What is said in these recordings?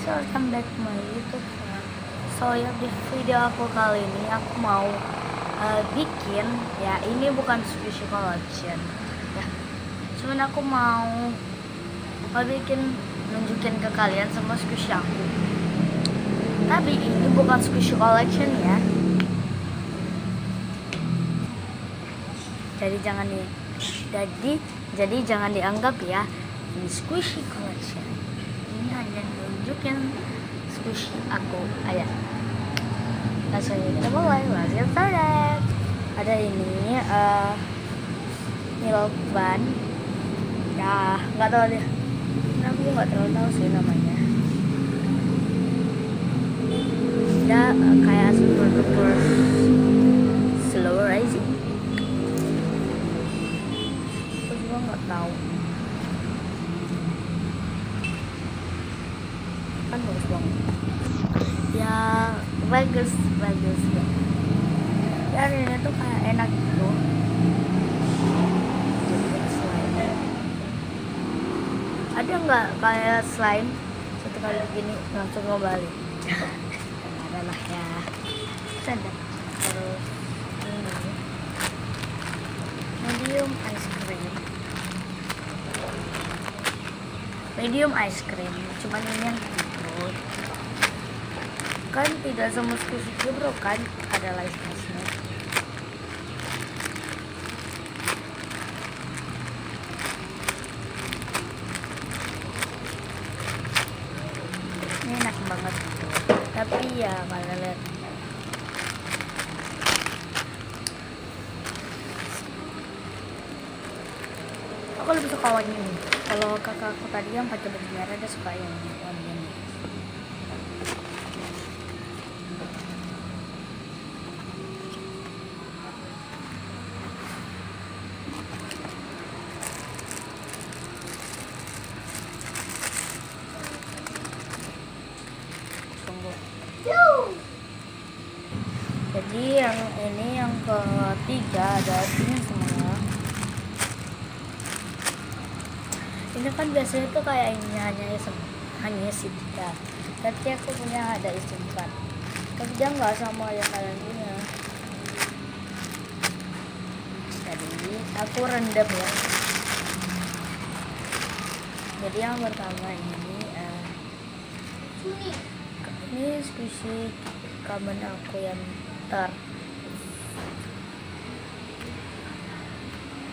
welcome back to my YouTube channel. So ya, di video aku kali ini aku mau bikin, ya ini bukan squishy collection ya, cuman aku mau bikin, nunjukin ke kalian semua squishy aku. Tapi ini bukan squishy collection ya, jadi jangan dianggap ya ini squishy collection. Ini hanya nunjukin squishy aku aja. Langsung kita mulai, let's get started. Ada ini milk bun ya, nggak tahu deh, aku nggak terlalu tahu sih namanya ya, kayak super duper slow rising, aku juga nggak tahu kan, bagus banget ya, bagus ya, ini tuh kayak enak gitu. Jadi slime, ada nggak kayak slime satu kali begini langsung kembali? Ada lah ya. Ada terus ini medium ice cream, cuman ini yang hijau kan, tidak semua squishy bro kan, ada lace-nya. Ini enak banget gitu. Tapi ya kalian lihat, aku lebih suka warna ini. Kalau kakak aku tadi yang pakai baju merah, dia suka yang warna ini. Jadi yang ini yang ketiga ada ini semua. Ini kan biasanya tuh kayak ini hanya isi 3. Tapi aku punya ada isi 4. Tapi dia nggak sama yang kalian punya. Jadi aku rendam ya. Jadi yang pertama ini squishy kamen aku yang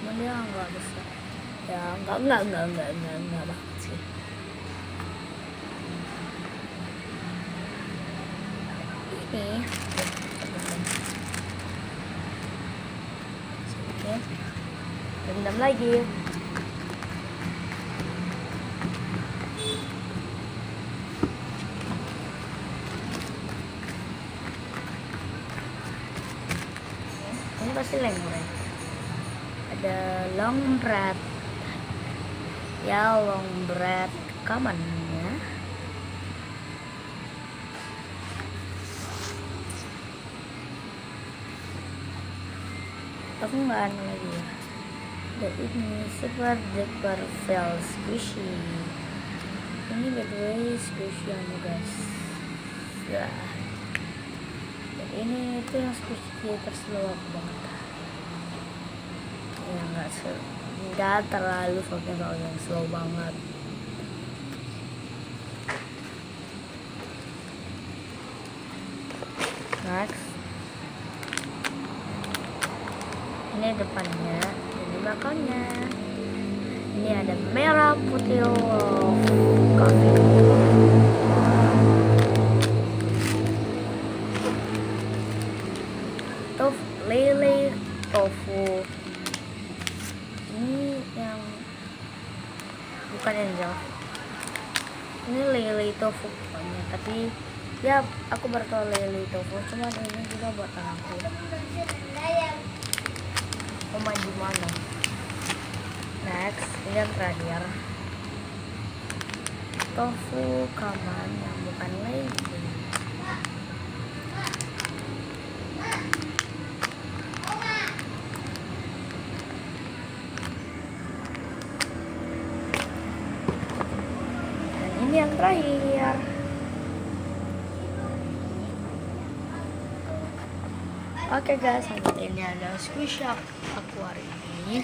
cuman dia nggak besar ya, nggak banget sih. Ini oke, rendam lagi. Ini pasti lengret. Ada long bread ya, long bread kamannya. Aku nggak anu lagi ya. Dan ini super duper fell squishy. Ini by the way squishy anu guys ya. Dan ini itu yang squishy terslow aku banget ya, nggak terlalu soal yang slow banget. Next, ini depannya, ini belakangnya. Ini ada merah putih coffee. Lele tofu. Ini yang bukan angel, ini lele tofu pokoknya. Tapi ya aku baru tahu lele tofu, cuma ini juga buat anakku. Oma gimana? Next, ini yang terakhir, tofu kaman yang bukan lele. Ini yang terakhir, Oke guys, ini adalah squishy aku hari ini.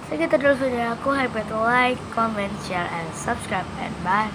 Segitu dulu video aku. Happy to like, comment, share, and subscribe, and bye.